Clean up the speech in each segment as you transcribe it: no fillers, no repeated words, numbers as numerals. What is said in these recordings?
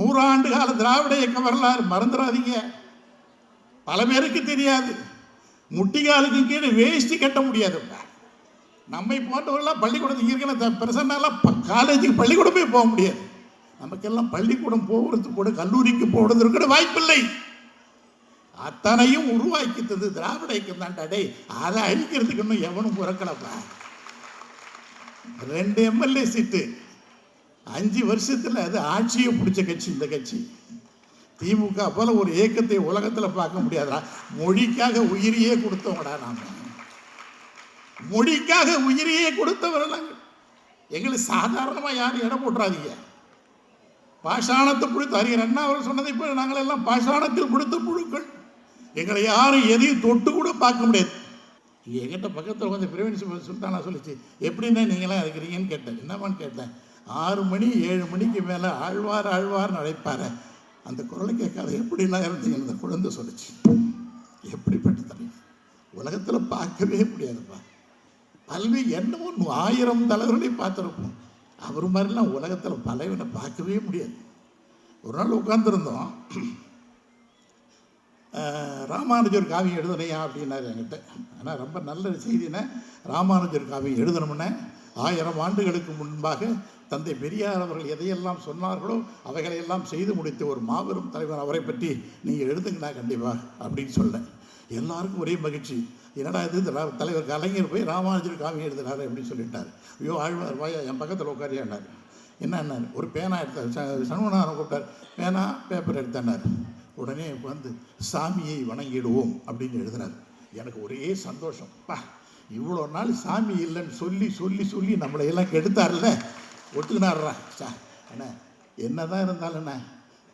100 கால திராவிட இயக்க வரலாறு மறந்துடாதீங்க. பல பேருக்கு தெரியாது. முட்டிகாலுக்கு கீழே வேஷ்டி கட்ட முடியாதுப்பா. நம்மை போன்றவர்களாம் பள்ளிக்கூடத்துக்கு இருக்கிற பிரசன்னெல்லாம் காலேஜுக்கு பள்ளிக்கூடமே போக முடியாது. நமக்கெல்லாம் பள்ளிக்கூடம் போகிறதுக்கு கூட கல்லூரிக்கு போகிறதுக்கு கூட வாய்ப்பில்லை. அத்தனையும் உருவாக்கித்தது திராவிட இயக்கம் தான்டா. டே, அதை அழிக்கிறதுக்கு இன்னும் எவனும் பிறக்கலப்பா. 2 எம்எல்ஏ சீட்டு 5 வருஷத்துல அது ஆட்சியை பிடிச்ச கட்சி இந்த கட்சி. திமுக போல ஒரு இயக்கத்தை உலகத்தில் பார்க்க முடியாதா? மொழிக்காக உயிரியே கொடுத்தவங்கடா நாம. மொழிக்காக உயிரியே கொடுத்தவர்கள் எங்களுக்கு சாதாரணமா யாரும் இடம் போட்டுறாதீங்க. பாஷாணத்தை பிடித்த அறிஞர் அண்ணா அவர் சொன்னதை இப்போ நாங்கள் எல்லாம் பாஷாணத்தில் பிடித்த புழுக்கள். எங்களை யாரும் எதையும் தொட்டு கூட பார்க்க முடியாது. என்கிட்ட பக்கத்தில் வந்து பிரவீன் சுல்தானா சொல்லிச்சு, எப்படின்னா நீங்களாம் இருக்கிறீங்கன்னு கேட்டேன். என்னமான்னு கேட்டேன். 6 மணி 7 மணிக்கு மேலே ஆழ்வார் ஆழ்வார் அழைப்பார். அந்த குரலை கேட்காத எப்படிலாம் இருந்தீங்கன்னு அந்த குழந்தை சொல்லிச்சு. எப்படிப்பட்ட தலைவர் உலகத்தில் பார்க்கவே முடியாதுப்பா. பல்வேறு என்னமோ 1000 தலைவர்களையும் பார்த்துருப்போம். அவர் மாதிரிலாம் உலகத்தில் பலவனை பார்க்கவே முடியாது. ஒரு நாள் உட்காந்துருந்தோம். ராமானுஜர் காவியம் எழுதணையா அப்படின்னாரு என்கிட்ட. ஆனால் ரொம்ப நல்ல செய்தினா, ராமானுஜர் காவியம் எழுதணும்னு 1000 ஆண்டுகளுக்கு முன்பாக தந்தை பெரியார் அவர்கள் எதையெல்லாம் சொன்னார்களோ அவைகளையெல்லாம் செய்து முடித்த ஒரு மாபெரும் தலைவர். அவரை பற்றி நீங்கள் எழுதுங்கண்ணா கண்டிப்பாக அப்படின்னு சொன்னேன். எல்லாருக்கும் ஒரே மகிழ்ச்சி. என்னடா இது தலைவர் கலைஞர் போய் ராமானுஜர் காவியம் எழுதுனாரு அப்படின்னு சொல்லிட்டார். ஐயோ ஆழ்வார் வாயா என் பக்கத்தில் உட்காரியாண்டார். என்னன்னாரு, ஒரு பேனா எடுத்தார். சண்முகநாதன் கூப்பிட்டார். பேனா பேப்பர் எடுத்தார். உடனே வந்து சாமியை வணங்கிடுவோம் அப்படின்னு எழுதுனார். எனக்கு ஒரே சந்தோஷம். பா, இவ்வளோ நாள் சாமி இல்லைன்னு சொல்லி சொல்லி சொல்லி நம்மளை எல்லாம் கெடுத்தார்ல, ஒத்துக்கினார்றா. அண்ணா என்னதான் இருந்தாலும்ண்ணா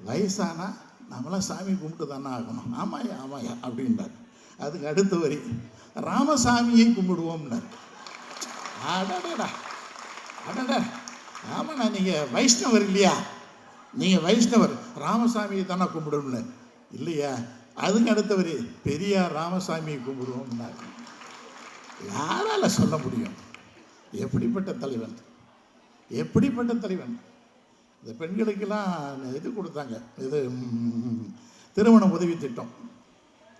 வயசானா நம்மளாம் சாமி கும்பிட்டு தானே ஆகணும். ஆமாயா ஆமாயா அப்படின்றார். அதுக்கு அடுத்த வரி ராமசாமியை கும்பிடுவோம்னார். அடடா அடடா, ஆமாண்ணா நீங்கள் வைஷ்ணவர் இல்லையா, நீங்கள் வைஷ்ணவர், ராமசாமியை தானே கும்பிடுவோம்னு இல்லையா. அதுக்கு அடுத்த வரி பெரியார் ராமசாமியை கும்பிடுவோம்னார். யாரால சொல்ல முடியும்? எப்படிப்பட்ட தலைவன், எப்படிப்பட்ட தலைவன். இந்த பெண்களுக்கெல்லாம் இது கொடுத்தாங்க, இது திருமண உதவி திட்டம்.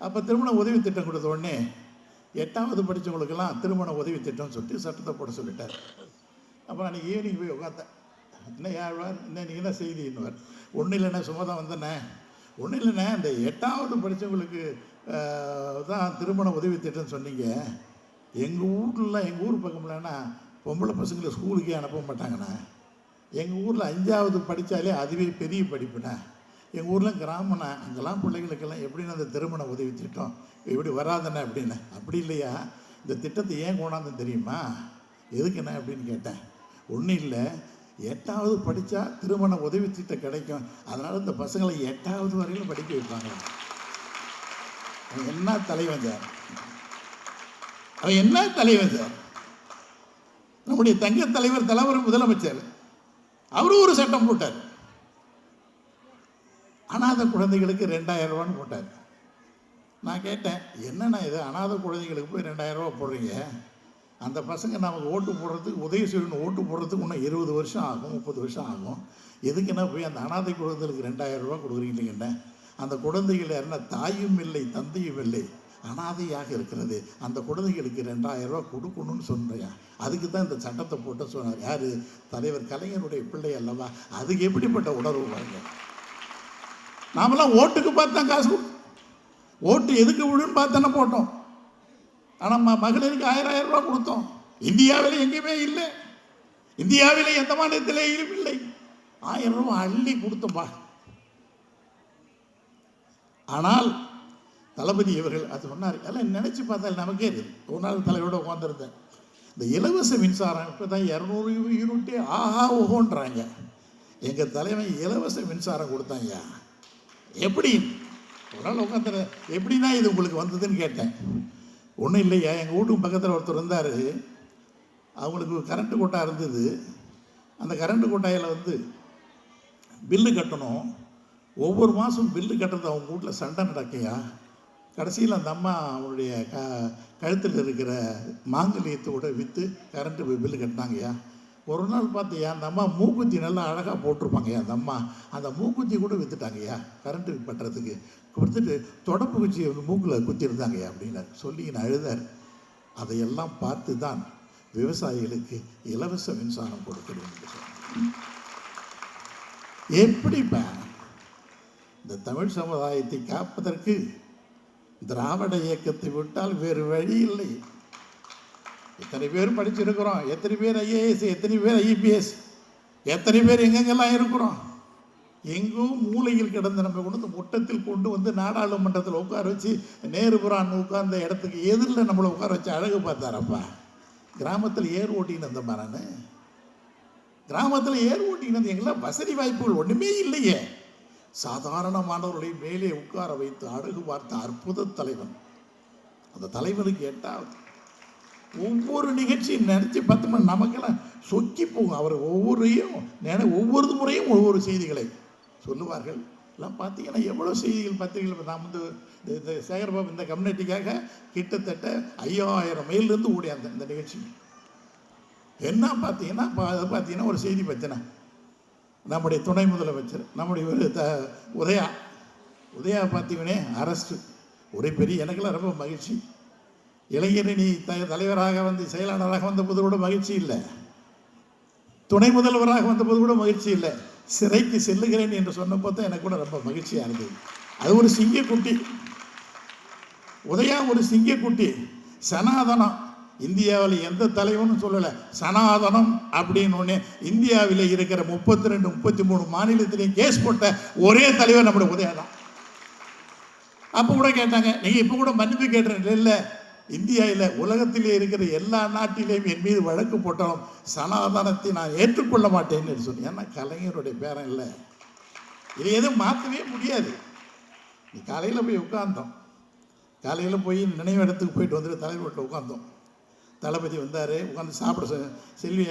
அப்போ திருமண உதவி திட்டம் கொடுத்த உடனே 8வது படித்தவங்களுக்கெல்லாம் திருமண உதவி திட்டம்னு சொல்லிட்டு சட்டத்தை போட சொல்லிட்டார். அப்போ நான் ஈவினிங் போய் உட்காந்தேன். என்ன யாழ்வார், என்ன நீங்கள் தான் செய்தி இன்னுவார். ஒன்றும் இல்லைண்ணே, சும்மா தான் வந்தேண்ணே. ஒன்றும் இல்லைண்ணே, இந்த 8வது படித்தவங்களுக்கு தான் திருமண உதவி திட்டம்னு சொன்னீங்க. எங்கள் ஊரில், எங்கள் ஊர் பக்கம் இல்லைன்னா பொம்பளை பசங்களை ஸ்கூலுக்கே அனுப்ப மாட்டாங்கண்ணா. எங்கள் ஊரில் 5வது படித்தாலே அதுவே பெரிய படிப்புண்ணா. எங்கள் ஊரில் கிராமண்ணா, அங்கெல்லாம் பிள்ளைகளுக்கெல்லாம் எப்படின்னு அந்த திருமண உதவி திட்டம் எப்படி வராதுண்ணே அப்படின்னு. அப்படி இல்லையா, இந்த திட்டத்தை ஏன் கொண்டாந்து தெரியுமா, எதுக்குண்ணே அப்படின்னு கேட்டேன். ஒன்றும் இல்லை, 8வது படித்தா திருமண உதவி திட்டம் கிடைக்கும், அதனால் இந்த பசங்களை 8வது வரையிலும் படிக்க வைப்பாங்க. அவன் என்ன தலைவன் சார், அவன் என்ன தலைவன் சார். நம்முடைய தங்க தலைவர் தலைவர் முதலமைச்சர் அவரும் ஒரு சட்டம் போட்டார். அனாதை குழந்தைகளுக்கு 2000 ரூபான்னு போட்டார். நான் கேட்டேன், என்னண்ணா இது அனாதை குழந்தைகளுக்கு போய் 2000 ரூபா போடுறீங்க, அந்த பசங்க நமக்கு ஓட்டு போடுறதுக்கு, உதவி செய்யணும் ஓட்டு போடுறதுக்கு இன்னும் 20 வருஷம் ஆகும், 30 வருஷம் ஆகும், எதுக்குன்னா போய் அந்த அனாதை குழந்தைகளுக்கு 2000 ரூபா கொடுக்குறீங்களேங்கண்ண. அந்த குழந்தைகள் யாருன்னா தாயும் இல்லை தந்தையும் இல்லை, அனாதையாக இருக்கிறது, அந்த குழந்தைகளுக்கு 2000 ரூபா கொடுக்கணும்னு சொன்னையா. அதுக்கு தான் இந்த சட்டத்தை போட்டு சொன்னார். யார்? தலைவர் கலைஞருடைய பிள்ளை அல்லவா. அதுக்கு எப்படிப்பட்ட உணர்வு பாருங்க. நாமெல்லாம் ஓட்டுக்கு பார்த்தா காசு, ஓட்டு எதுக்கு விழுன்னு பார்த்தானே போட்டோம். ஆனால் மகளிருக்கு 1000 ரூபா கொடுத்தோம். இந்தியாவில் எங்கேயுமே இல்லை, இந்தியாவில் எந்த மாநிலத்திலேயும் இல்லை. 1000 ரூபா அள்ளி கொடுத்தோம்பா. ஆனால் தளபதி இவர்கள் அது சொன்னார். எல்லாம் நினச்சி பார்த்தால் நமக்கே இருக்குது. ஒரு நாள் தலைவரோட உட்காந்துருந்தேன். இந்த இலவச மின்சாரம் இப்போ தான் 200 யூனிட்டே ஆஹா ஓஹோன்றாங்க. எங்கள் தலைவன் இலவச மின்சாரம் கொடுத்தாங்க. எப்படி? ஒரு நாள் உட்காந்து எப்படின்னா இது உங்களுக்கு வந்ததுன்னு கேட்டேன். ஒன்றும் இல்லையா, எங்கள் வீட்டுக்கு பக்கத்தில் ஒருத்தர் இருந்தார். அவங்களுக்கு கரண்ட்டு கோட்டா இருந்தது. அந்த கரண்ட்டு கோட்டாயில் வந்து பில்லு கட்டணும். ஒவ்வொரு மாதம் பில்லு கட்டுறது அவங்க வீட்டில் சண்டை நடக்கையா. கடைசியில் அந்த அம்மா அவங்களுடைய கழுத்தில் இருக்கிற மாங்கல்யத்தோடு விற்று கரண்ட்டு பில்லு கட்டினாங்கய்யா. ஒரு நாள் பார்த்தியா அந்த அம்மா மூக்குத்தி நல்லா அழகாக போட்டிருப்பாங்க. அந்த அம்மா அந்த மூக்குத்தி கூட விற்றுட்டாங்கய்யா, கரண்ட்டு பட்டுறதுக்கு கொடுத்துட்டு தொடப்பு குச்சி மூக்கில் குத்திருந்தாங்கய்யா அப்படின்னாரு. சொல்லி நான் அழுதார். அதையெல்லாம் பார்த்து தான் விவசாயிகளுக்கு இலவச மின்சாரம் கொடுக்கிறேன் என்று சொன்னார். எப்படிப்பா இந்த தமிழ் சமுதாயத்தை காப்பதற்கு திராவிட இயக்கத்தை விட்டால் வேறு வழி இல்லை. எத்தனை பேர் படிச்சிருக்கிறோம், எத்தனை பேர் ஐஏஎஸ், எத்தனை பேர் ஐபிஎஸ், எத்தனை பேர் எங்கெங்கெல்லாம் இருக்கிறோம். எங்கும் மூலையில் கிடந்து நம்ம கொண்டு வந்து முட்டத்தில் கொண்டு வந்து நாடாளுமன்றத்தில் உட்கார வச்சு நேருபுரான் உட்கார்ந்த இடத்துக்கு எதிரில் நம்மளை உட்கார வச்சு அழகு பார்த்தாரப்பா. கிராமத்தில் ஏர் ஓட்டின்னு இருந்தப்பா நான். கிராமத்தில் ஏர் ஓட்டின்னு வந்து எங்கெல்லாம் வசதி வாய்ப்புகள் ஒன்றுமே இல்லையே. சாதாரணமானவர்களை மேலே உட்கார வைத்து அழகு பார்த்த அற்புத தலைவன். அந்த தலைவனுக்கு எட்டாவது ஒவ்வொரு நிகழ்ச்சியும் நினச்சி பார்த்தோம்னா நமக்கெல்லாம் சொக்கி போகும். அவர் ஒவ்வொரு முறையும் ஒவ்வொரு செய்திகளை சொல்லுவார்கள். எல்லாம் பார்த்தீங்கன்னா எவ்வளோ செய்திகள் பத்திரிகைகள். நான் வந்து இந்த சேகர்பாபு இந்த கம்யூனிட்டிக்காக கிட்டத்தட்ட 5000 மைல்லேருந்து ஓடி இந்த நிகழ்ச்சி என்ன பார்த்தீங்கன்னா ஒரு செய்தி பற்றினா நம்முடைய துணை முதலமைச்சர் நம்முடைய உதயா பார்த்தீங்கன்னே அரெஸ்ட்டு. ஒரே பெரிய எனக்கெல்லாம் ரொம்ப மகிழ்ச்சி. இளைஞரணி தலைவராக வந்து செயலாளராக வந்தபோது கூட மகிழ்ச்சி இல்லை, துணை முதல்வராக வந்தபோது கூட மகிழ்ச்சி இல்லை. சிறைக்கு செல்லுகிறேன் என்று சொன்னப்போ தான் எனக்கு கூட ரொம்ப மகிழ்ச்சியாக இருந்தது. அது ஒரு சிங்கக்குட்டி, உதயா ஒரு சிங்கக்குட்டி. சனாதனம் இந்தியாவில் எந்த தலைவனும் சொல்லலை. சனாதனம் அப்படின்னு ஒன்று இந்தியாவில் இருக்கிற 32 33 மாநிலத்திலையும் கேஸ் போட்ட ஒரே தலைவர் நம்முடைய உதயா தான். அப்போ கூட கேட்டாங்க, நீங்கள் இப்போ கூட மன்னிப்பு கேட்டுறீங்க. இல்லை, இந்தியாவில் உலகத்திலே இருக்கிற எல்லா நாட்டிலேயும் என் மீது வழக்கு போட்டாலும் சனாதனத்தை நான் ஏற்றுக்கொள்ள மாட்டேன்னு சொல்லி. ஏன்னா கலைஞருடைய பேரன் இல்லை, இதை எதுவும் மாற்றவே முடியாது. நீ காலையில் போய் உட்கார்ந்தோம், காலையில் போய் நினைவு இடத்துக்கு போயிட்டு வந்துட்டு தலைவர்கிட்ட உட்காந்தோம். தளபதி வந்தார், உட்காந்து சாப்பிட செல்வி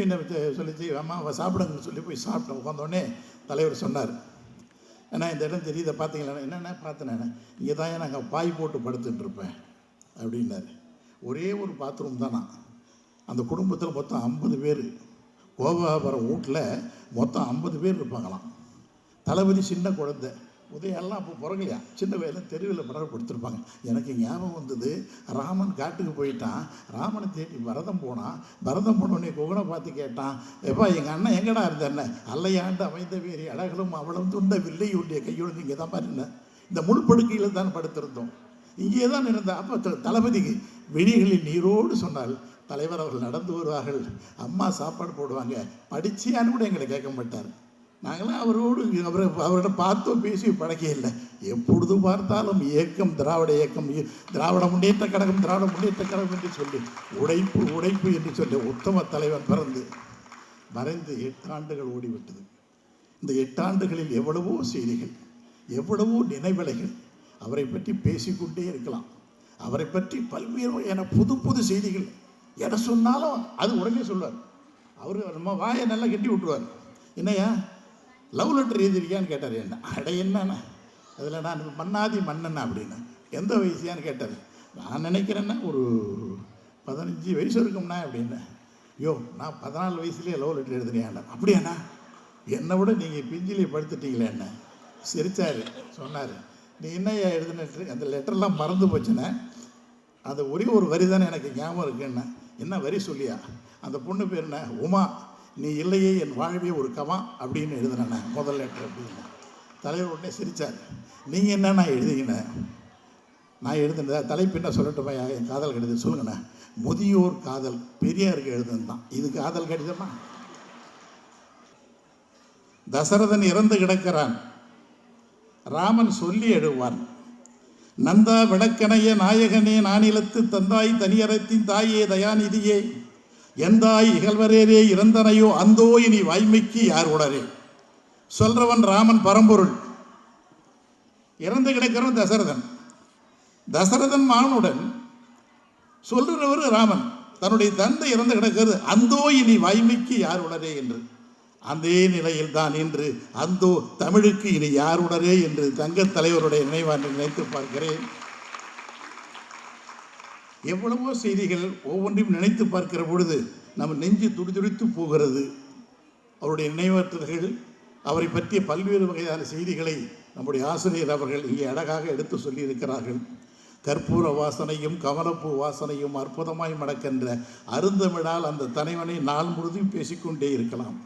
என்ன சொல்லிச்சு, அம்மா சாப்பிடுங்கன்னு சொல்லி போய் சாப்பிட்டோம். உட்காந்தோடனே தலைவர் சொன்னார், ஏன்னா இந்த இடம் தெரியுதை பார்த்தீங்களா? என்னென்ன பார்த்தேன், இங்கே தான் நாங்கள் பாய் போட்டு படுத்துட்டு இருப்பேன் அப்படின்னாரு. ஒரே ஒரு பாத்ரூம் தானா அந்த குடும்பத்தில். மொத்தம் 50 பேர். கோபாபுரம் வீட்டில் மொத்தம் 50 பேர் இருப்பாங்களாம். தளபதி சின்ன குழந்தை, உதயெல்லாம் அப்போ பிறகலையா, சின்ன வயதில் தெருவில் படம் கொடுத்துருப்பாங்க. எனக்கு ஞாபகம் வந்தது, ராமன் காட்டுக்கு போயிட்டான், ராமனை தேடி பரதம் போனான். பரதம் போனோடனே குகனை பார்த்து கேட்டான், எப்பா எங்கள் அண்ணன் எங்கடா இருந்தேன்ன? அல்லையாண்டு அமைந்த வேறி அழகளும் அவளும் துண்ட வில்லை உடைய கையோடு இங்கே தான் பாருங்க, இந்த முள்படுக்கையில் தான் படுத்திருந்தோம், இங்கே தான் இருந்தா. அப்போ தளபதிக்கு விழிகளில் நீரோடு சொன்னால், தலைவர் அவர்கள் நடந்து வருவார்கள், அம்மா சாப்பாடு போடுவாங்க, படிச்சியான்னு கூட எங்களை கேட்க மாட்டார். நாங்களாம் அவரோட பார்த்தோம் பேசி பழக்க இல்லை. எப்பொழுது பார்த்தாலும் இயக்கம், திராவிட இயக்கம், திராவிட முன்னேற்ற கழகம், திராவிட முன்னேற்ற கழகம் என்று சொல்லி உடைப்பு என்று சொல்லி உத்தம தலைவன் பிறந்து மறைந்து 8 ஆண்டுகள் ஓடிவிட்டது. இந்த 8 ஆண்டுகளில் எவ்வளவோ செய்திகள், எவ்வளவோ நினைவலைகள். அவரை பற்றி பேசிக்கொண்டே இருக்கலாம். அவரை பற்றி பல்வேறு வகையான புது புது செய்திகள் எதை சொன்னாலும் அது உடனே சொல்லுவார். அவர் நம்ம வாயை நல்லா கட்டி விட்டுருவார். என்னையா லவ் லெட்டர் எழுதிருக்கியான்னு கேட்டார். என்ன அட என்னண்ணா, அதில் நான் மன்னாதி மன்னண்ணா அப்படின்னு. எந்த வயசியான்னு கேட்டார். நான் நினைக்கிறேன்னா ஒரு 15 வயசு இருக்கும்ண்ணா அப்படின்னு. ஐயோ, நான் 14 வயசுலேயே லவ் லெட்டர் எழுதுறியாண்ணா. அப்படியாண்ணா, என்னை விட நீங்கள் பிஞ்சிலே படுத்துட்டீங்களே என்ன. சிரிச்சார், சொன்னார், நீ என்னையா எழுதுன அந்த லெட்டர்லாம் மறந்து போச்சுண்ணே, அந்த ஒரே ஒரு வரி தானே எனக்கு ஞாபகம் இருக்குண்ணே. என்ன வரி சொல்லியா? அந்த பொண்ணு பேர் என்ன, உமா, நீ இல்லையே என் வாழ்வே ஒரு கவா அப்படின்னு எழுதுனேண்ணே முதல் லெட்டர் அப்படின்னு. தலைவர் உடனே சிரித்தார். நீங்கள் என்னண்ணா எழுதிங்கண்ணே? நான் எழுதுனதா? தலைப்பு என்ன சொல்லட்டுமா? என் காதல் கடிதம் சொல்லுங்கண்ணே. முதியோர் காதல், பெரியாருக்கு எழுதுனது தான் இது காதல் கடிதமா? தசரதன் இறந்து கிடக்கிறான், ராமன் சொல்லி எழுவான், நந்தா விளக்கணைய நாயகனே நானிலத்து தந்தாய் தனியறத்தின் தாயே தயாநிதியே எந்தாய் இகழ்வரேரே இறந்தனையோ அந்தோ இனி வாய்மைக்கு யார் உடரே. சொல்றவன் ராமன் பரம்பொருள். இறந்து கிடக்கிறவன் தசரதன். தசரதன் மானுடன் சொல்றவர் ராமன். தன்னுடைய தந்தை இறந்து கிடக்கிறது, அந்தோ இனி வாய்மைக்கு யார் உடரே என்று. அதே நிலையில் தான் இன்று அந்தோ தமிழுக்கு இனி யார் உடரே என்று தங்கத் தலைவருடைய நினைவாக நினைத்து பார்க்கிறேன். எவ்வளவோ செய்திகள் ஒவ்வொன்றையும் நினைத்து பார்க்கிற பொழுது நம்ம நெஞ்சு துடிதுடித்து போகிறது. அவருடைய நினைவாற்றல்கள், அவரை பற்றிய பல்வேறு வகையான செய்திகளை நம்முடைய ஆசிரியர் அவர்கள் இங்கே அழகாக எடுத்து சொல்லியிருக்கிறார்கள். கற்பூர வாசனையும் கமலப்பூ வாசனையும் அற்புதமாய் மணக்கின்ற அருந்தமிழால் அந்த தலைவனை நாள் முழுதும் பேசிக்கொண்டே இருக்கலாம்.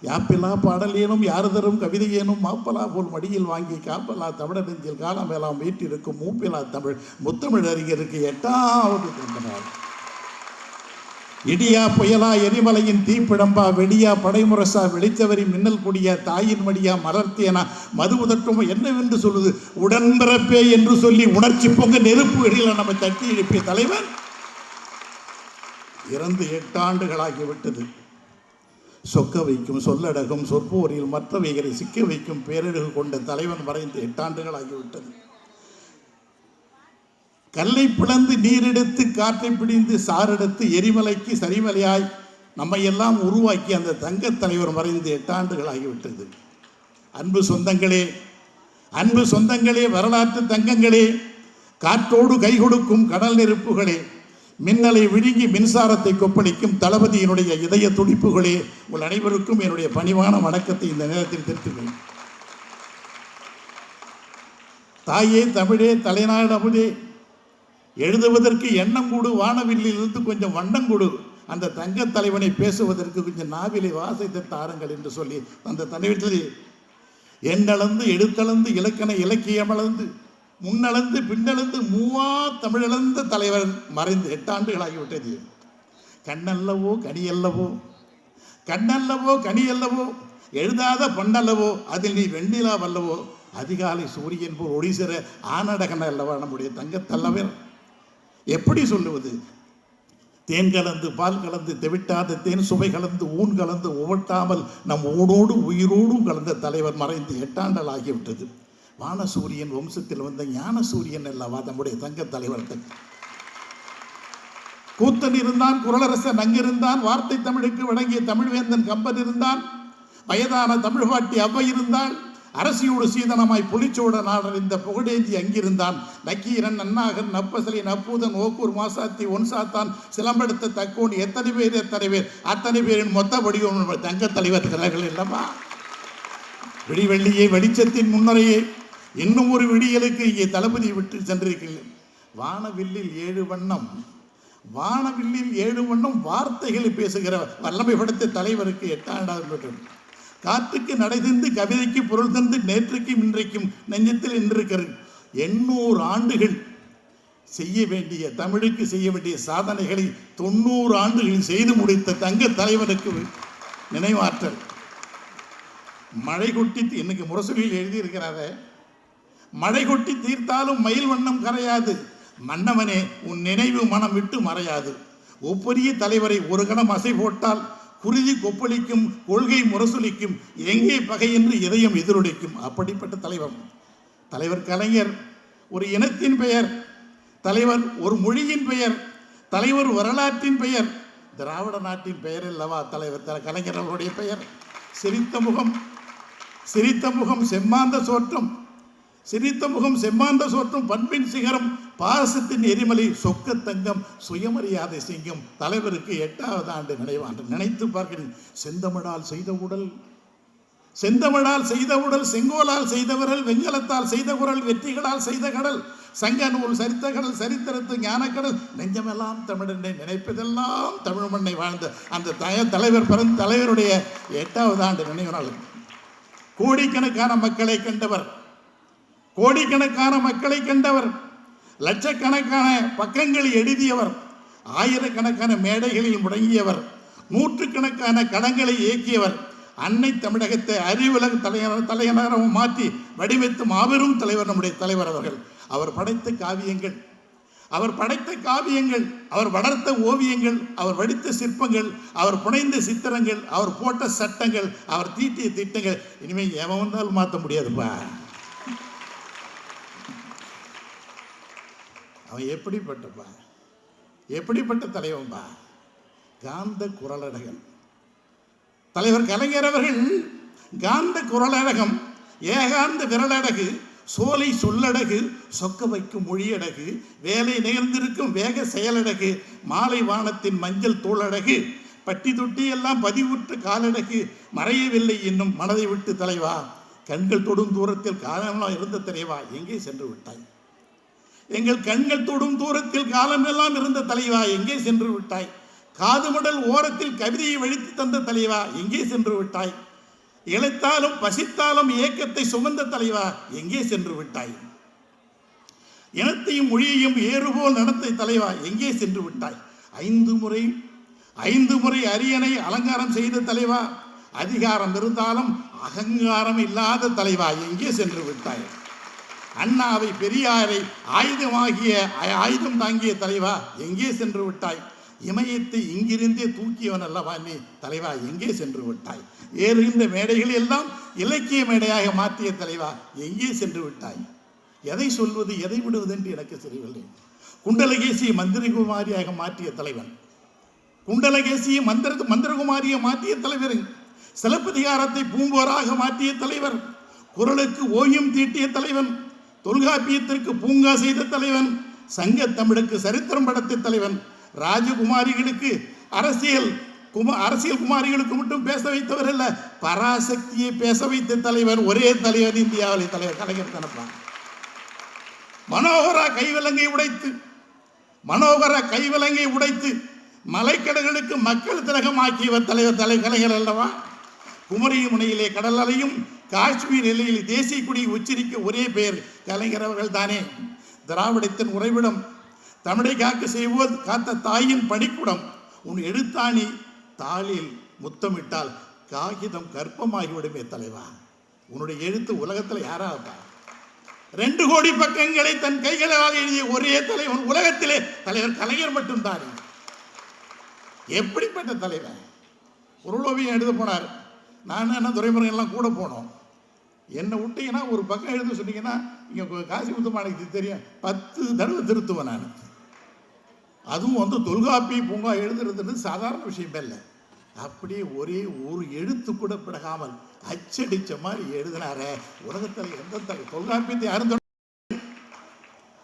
யாப்பிலா பாடலேனும் யாருதரும் கவிதையேனும் மாப்பலா போல் மடியில் வாங்கி காப்பலா தமிழர் நெஞ்சில் காலமெல்லாம் வீட்டிருக்கும் மூப்பிலா தமிழ் முத்தமிழ் அறிஞருக்கு 8வது பிறந்தநாள். இடியா புயலா எரிமலையின் தீப்பிழம்பா வெடியா படைமுரசா வெளித்தவரி மின்னல் கொடியா தாயின் மடியா மலர்த்தியனா மது உதட்டும் என்னவென்று சொல்லுது உடன்பிறப்பே என்று சொல்லி உணர்ச்சி பொங்க நெருப்பு இடையில நம்ம தட்டி எழுப்பிய தலைவர் இறந்து 8 ஆண்டுகளாகிவிட்டது. சொக்க வைக்கும் சொல்லடகும் சொற்போரில் மற்றவைகளை சிக்க வைக்கும் பேரழகு கொண்ட தலைவன் மறைந்து 8 ஆண்டுகளாகிவிட்டது. கல்லை பிளந்து நீரெடுத்து காற்றை பிடிந்து சாரெடுத்து எரிமலைக்கு சரிமலையாய் நம்மை எல்லாம் உருவாக்கி அந்த தங்க தலைவர் மறைந்து 8 ஆண்டுகளாகிவிட்டது. அன்பு சொந்தங்களே, வரலாற்று தங்கங்களே, காற்றோடு கை கொடுக்கும் கடல் நெருப்புகளே, மின்னலை விழுங்கி மின்சாரத்தை கொப்பளிக்கும் தளபதியினுடைய இதய துடிப்புகளே, உங்கள் அனைவருக்கும் என்னுடைய பணிவான வணக்கத்தை இந்த நேரத்தில் தெரிவித்துள்ளேன். தாயே தமிழே தலைநாடு அமுதே, எழுதுவதற்கு எண்ணம் கொடு, வானவில்லில் இருந்து கொஞ்சம் வண்ணம் கொடு, அந்த தங்க தலைவனை பேசுவதற்கு கொஞ்சம் நாவிலை வாசைத்து தாருங்கள் என்று சொல்லி அந்த தலைவத்தில் எண்ணளந்து எழுத்தளந்து இலக்கண இலக்கியமளந்து முன்னளந்து பின்னளந்து மூவா தமிழளந்த தலைவர் மறைந்து 8 ஆண்டுகளாகிவிட்டது. கண்ணல்லவோ கனியல்லவோ எழுதாத பொன்னல்லவோ அதில் நீ வெண்ணிலா வல்லவோ அதிகாலை சூரியன் போல் ஒளிசிற ஆனடகன அல்லவா நம்முடைய தங்கத்தலைவர். எப்படி சொல்லுவது? தேன் கலந்து பால் கலந்து தெவிட்டாத தேன் சுவை கலந்து ஊன் கலந்து உவட்டாமல் நம் ஊனோடு உயிரோடும் கலந்த தலைவர் மறைந்து 8 ஆண்டுகள் ஆகிவிட்டது. வானசூரியன் வம்சத்தில் வந்த ஞான சூரியன் அல்லவா நம்முடைய தங்க தலைவர். கூத்தன் இருந்தான், குரலரசன் அங்கிருந்தான், வார்த்தை தமிழுக்கு வழங்கிய தமிழ்வேந்தன் கம்பன் இருந்தான், வயதான தமிழ் பாட்டி அவ்வை இருந்தாள், அரசியோடு சீதனமாய் புலிச்சோட நாடறிந்த புகழேந்தி அங்கிருந்தான், நக்கீரன் நன்னாகன் நப்பசலி நப்பூதன் ஓக்கூர் மாசாத்தி ஒன்சாத்தான் சிலம்பெடுத்த தக்கோன் எத்தனை பேர் அத்தனை பேரின் மொத்த வடிவம் தங்க தலைவர் இருக்கிறார்கள் இல்லவா? விடிவெள்ளியே வெளிச்சத்தின் முன்னரையே இன்னும் ஒரு விடியலுக்கு இங்கே தளபதி விட்டு சென்றிருக்கிறீர்கள். வானவில்லில் 7 வண்ணம் வார்த்தைகளை பேசுகிற வல்லமை படைத்த தலைவருக்கு 8 ஆண்டாக காற்றுக்கு நடை தந்து கவிதைக்கு பொருள் தந்து நேற்றுக்கும் இன்றைக்கும் நெஞ்சத்தில் நின்றிருக்கிறது. 800 ஆண்டுகள் செய்ய வேண்டிய தமிழுக்கு செய்ய வேண்டிய சாதனைகளை 90 ஆண்டுகளில் செய்து முடித்த தங்க தலைவனுக்கு நினைவாற்றல். மழை கொட்டி இன்னைக்கு முரசொலியில் எழுதியிருக்கிறார, மழை கொட்டி தீர்த்தாலும் மயில் வண்ணம் கரையாது, மன்னவனே உன் நினைவு மனம் விட்டு மறையாது. ஒவ்வொரு தலைவரை ஒரு கணம் அசை போட்டால் குருதி கொப்பளிக்கும், கொள்கை முரசொலிக்கும், எங்கே பகை என்று இதயம் எதிரொலிக்கும். அப்படிப்பட்ட தலைவர் கலைஞர் ஒரு இனத்தின் பெயர், தலைவர் ஒரு மொழியின் பெயர், தலைவர் வரலாற்றின் பெயர், திராவிட நாட்டின் பெயர் அல்லவா தலைவர் கலைஞர் அவருடைய பெயர். சிரித்த முகம் செம்மாந்த சோற்றம் பண்பின் சிகரம் பாரசத்தின் எரிமலை சொக்க தங்கம் சுயமரியாதை சிங்கம் தலைவருக்கு 8வது ஆண்டு நினைவாண்டு. நினைத்து பார்க்கிறேன். செந்தமிழால் செய்த உடல் செங்கோலால் செய்த விரல் வெஞ்சலத்தால் செய்த குரல் வெற்றிகளால் செய்த கடல் சங்க நூல் சரித்த கடல் சரித்திரத்து ஞானக்கடல் நெஞ்சமெல்லாம் தமிழனை நினைப்பதெல்லாம் தமிழ் மண்ணை வாழ்ந்த அந்த தலைவருடைய 8வது ஆண்டு நினைவு நாள். கோடிக்கணக்கான மக்களை கண்டவர், லட்சக்கணக்கான பக்கங்களை எழுதியவர், ஆயிரக்கணக்கான மேடைகளில் முடங்கியவர், நூற்றுக்கணக்கான கடன்களை இயக்கியவர், அன்னை தமிழகத்தை அறிவுலக தலைநகரம் மாற்றி வடிவமைத்து மாபெரும் தலைவர் நம்முடைய தலைவர் அவர்கள். அவர் படைத்த காவியங்கள், அவர் வளர்த்த ஓவியங்கள், அவர் வடித்த சிற்பங்கள், அவர் புனைந்த சித்திரங்கள், அவர் போட்ட சட்டங்கள், அவர் தீட்டிய திட்டங்கள் இனிமேல் எவன் வந்தாலும் மாற்ற முடியாதுப்பா. அவன் எப்படிப்பட்ட தலைவன்பா? காந்த குரலழகன் தலைவர் கலைஞர் அவர்கள். காந்த குரலழகம், ஏகாந்த விரலழகு, சோலை சொல்லடகு, சொக்க வைக்கும் மொழியடகு, வேலை நிகழ்ந்திருக்கும் வேக செயலடகு, மாலை வானத்தின் மஞ்சள் தோளடகு, பட்டி தொட்டி எல்லாம் பதிவுற்ற காலடகு மறையவில்லை என்னும் மனதை விட்டு தலைவா, கண்கள் தொடும் தூரத்தில் காலமெல்லாம் இருந்த தலைவா எங்கே சென்று விட்டாய்? எங்கள் கண்கள் தொடும் தூரத்தில் காலமெல்லாம் இருந்த தலைவா எங்கே சென்று விட்டாய்? காதுமடல் ஓரத்தில் கவிதையை வழித்து தந்த தலைவா எங்கே சென்று விட்டாய்? இளைத்தாலும் பசித்தாலும் ஏக்கத்தை சுமந்த தலைவா எங்கே சென்று விட்டாய்? இனத்தையும் மொழியையும் ஏறுபோல் நடத்த தலைவா எங்கே சென்று விட்டாய்? 5 முறை அரியணை அலங்காரம் செய்த தலைவா, அதிகாரம் இருந்தாலும் அகங்காரம் இல்லாத தலைவா எங்கே சென்று விட்டாய்? அண்ணாவை பெரியாரை ஆயுதம் தாங்கிய தலைவா எங்கே சென்று விட்டாய்? இமயத்தை இங்கிருந்தே தூக்கியவன் அல்லவா நீ தலைவா எங்கே சென்று விட்டாய்? ஏறுகின்ற மேடைகள் எல்லாம் இலக்கிய மேடையாக மாற்றிய தலைவா எங்கே சென்று விட்டாய்? எதை சொல்வது எதை விடுவது என்று எனக்கு தெரியவில்லை. குண்டலகேசியை மந்திரகுமாரியாக மாற்றிய தலைவன், குண்டலகேசியை மந்திரகுமாரியை மாற்றிய தலைவர், சிலப்பதிகாரத்தை பூம்போராக மாற்றிய தலைவர், குரலுக்கு ஓவியம் தீட்டிய தலைவன், தொல்காப்பியத்திற்கு பூங்கா செய்த தலைவன், சங்க தமிழுக்கு சரித்திரம் படைத்த தலைவன், ராஜகுமாரிகளுக்கு அரசியல் குமாரிகளுக்கு மட்டும் பேச வைத்தவர் அல்ல, பராசக்தியை பேச வைத்த தலைவர், ஒரே தலைவர் இந்தியாவில் தலைவர் கலைஞர் தனப்பான். மனோகர கைவிலங்கை உடைத்து மலைக்கடல்களுக்கு மக்கள் திலகமாக்கியவர் தலைவர் கலைஞர் அல்லவா? குமரி முனையிலே கடல் அலையும் காஷ்மீர் எல்லையில் தேசிய கொடியை உச்சரிக்க ஒரே பெயர் கலைஞர் அவர்கள் தானே. திராவிடத்தின் உறைவிடம், தமிழை காக்க செய்வோர் காத்த தாயின் பணிக்குடம், உன் எழுத்தாணி தாளில் முத்தமிட்டால் காகிதம் கற்பமாகிவிடுமே தலைவா. உன்னுடைய எழுத்து உலகத்தில் யாராவா? 2 கோடி பக்கங்களை தன் கைகளாக எழுதிய ஒரே தலைவன் உலகத்திலே தலைவர் கலைஞர் மட்டும்தான். எப்படிப்பட்ட தலைவர்! பொருளோவியம் எழுத போனார். நான் என்ன துரைமுருகன் எல்லாம் கூட போனோம். என்னை விட்டீங்கன்னா ஒரு பக்கம் எழுத சொன்னீங்கன்னா இங்கே காசி முத்துமானுக்கு தெரியும் 10 தடவை திருத்துவேன் நான். அதுவும் தொல்காப்பிய பூங்கா எழுதுறது சாதாரண விஷயம் இல்லை. அப்படியே ஒரே ஒரு எழுத்து கூட பிடகாமல் அச்சடிச்ச மாதிரி எழுதினார. உலகத்தில் எந்த தொல்காப்பியத்தை யாரும்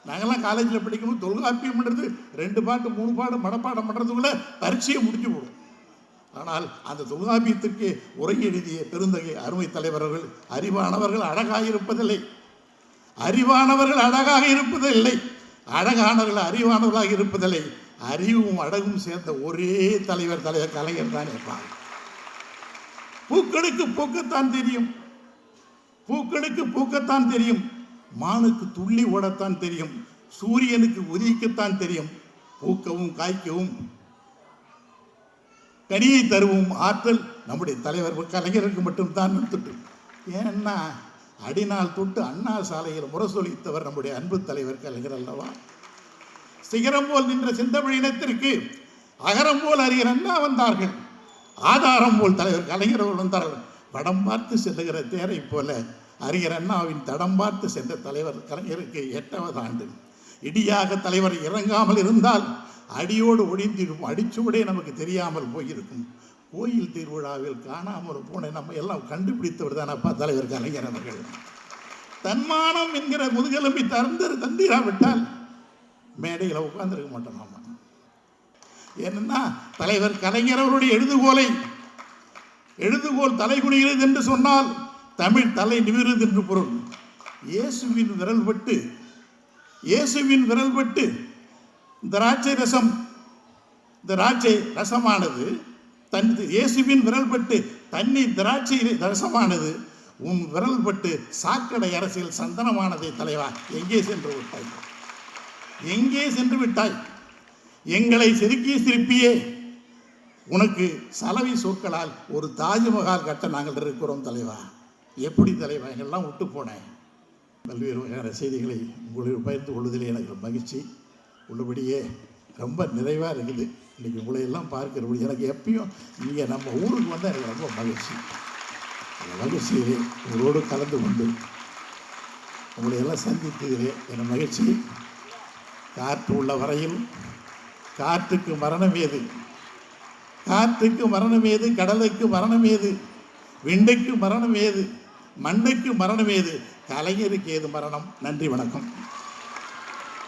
நாங்கெல்லாம் காலேஜில் படிக்கணும். தொல்காப்பியம்ன்றது 2 பாட்டு 3 பாட்டு மனப்பாடம் பண்ணுறதுக்குள்ள பரீட்சையை முடிஞ்சு போடும். ஆனால் அந்த தொல்காப்பியத்திற்கு உரை எழுதிய பெருந்தகை அருமை தலைவர்கள் அறிவானவர்கள் அழகாக இருப்பதில்லை, அழகானவர்கள் அறிவானவர்களாக இருப்பதில்லை. அறிவும் அழகும் சேர்ந்த ஒரே தலைவர் கலைஞர் தான் இருப்பார். பூக்களுக்கு பூக்கத்தான் தெரியும், மானுக்கு துள்ளி ஓடத்தான் தெரியும், சூரியனுக்கு உதிக்கத்தான் தெரியும், பூக்கவும் காய்க்கவும் கனியை தருவும் ஆற்றல் நம்முடைய தலைவர் கலைஞருக்கு மட்டும்தான் தொட்டு. ஏன்னா அடிநாள் தொட்டு அண்ணா சாலையில் முரசொலித்தவர் நம்முடைய அன்பு தலைவர் கலைஞர் அல்லவா? சிகரம் போல் நின்ற செந்தமிழ் இனத்திற்கு அகரம் போல் அறிஞர் அண்ணா வந்தார்கள், ஆதாரம் போல் தலைவர் கலைஞர் வந்தார்கள். படம் பார்த்து செல்லுகிற தேரை போல அறிஞர் அண்ணாவின் தடம் பார்த்து சென்ற தலைவர் கலைஞருக்கு 8வது ஆண்டு. இடியாக தலைவர் இறங்காமல் இருந்தால் அடியோடு ஒழிந்திருக்கும், அடிச்சுவடே நமக்கு தெரியாமல் போயிருக்கும். கோயில் திருவிழாவில் காணாமல் போன நம்ம எல்லாம் கண்டுபிடித்தவர் தானப்பா தலைவர் கலைஞர் அவர்கள். தன்மானம் என்கிற முதுகெலும்பி தந்திராவிட்டால் மேடையில் உட்கார்ந்துருக்க மாட்டோம் நாம. ஏன்னா தலைவர் கலைஞர் அவருடைய எழுதுகோல் தலைகுனிகிறது என்று சொன்னால் தமிழ் தலை நிமிருது என்று பொருள். இயேசுவின் விரல் பட்டு திராட்சை ரசமானது, இயேசுவின் விரல் பட்டு தண்ணீர் திராட்சை ரசமானது, உன் விரல் பட்டு சாக்கடை அரசியல் சந்தனமானதை தலைவா எங்கே சென்று விட்டாய்? எங்களை செதுக்கிய சிற்பியே, உனக்கு சலவை சொற்களால் ஒரு தாஜ்மஹால் கட்ட நாங்கள் இருக்கிறோம் தலைவா. எப்படி தலைவா எங்கெல்லாம் விட்டு போனேன். பல்வேறு வகையான செய்திகளை உங்களுக்கு பகிர்ந்து கொள்வதில் எனக்கு மகிழ்ச்சி. உள்ளபடியே ரொம்ப நிறைவாக இருக்குது. இன்றைக்கி உங்களை எல்லாம் பார்க்கிறபடி எனக்கு எப்பயும் இங்கே நம்ம ஊருக்கு வந்தால் எனக்கு ரொம்ப மகிழ்ச்சி. அந்த மகிழ்ச்சியிலே உங்களோடு கலந்து கொண்டு உங்களை எல்லாம் சந்தித்ததிலே என மகிழ்ச்சி. காற்று உள்ள வரையில் காற்றுக்கு மரணம் ஏது, கடலுக்கு மரணம் ஏது, விண்டைக்கு மரணம் ஏது, மண்ணுக்கு மரணம் ஏது, கலைஞருக்கு ஏது மரணம். நன்றி, வணக்கம்.